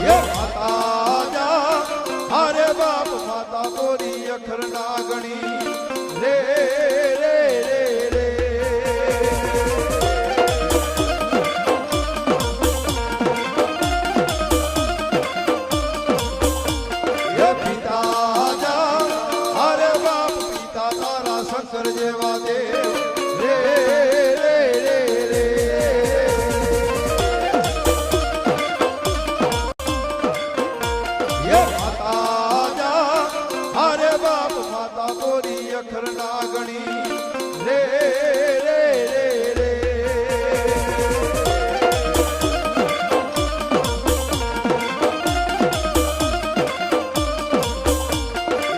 ये माता जा अरे बाप माता बोरी अखर नागणी रे रे रे रे ये पिता जा अरे बाप पिता तारा शंकर जेवा दे रे रे रे रे ये माता जा अरे बाप माता बोरी अखर नागणी रे रे रे रे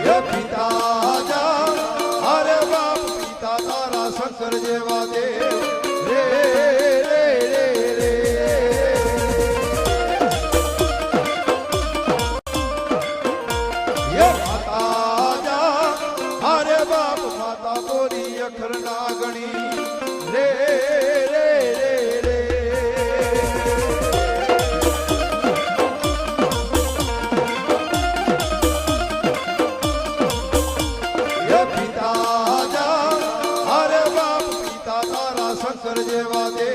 ये पिता जा अरे बाप पिता तारा शंकर जेवा दे रे रे रे रे ये माता जा अरे बाप माता बोरी अखर नागणी रे रे रे रे ये पिता जा अरे बाप पिता तारा शंकर जेवा दे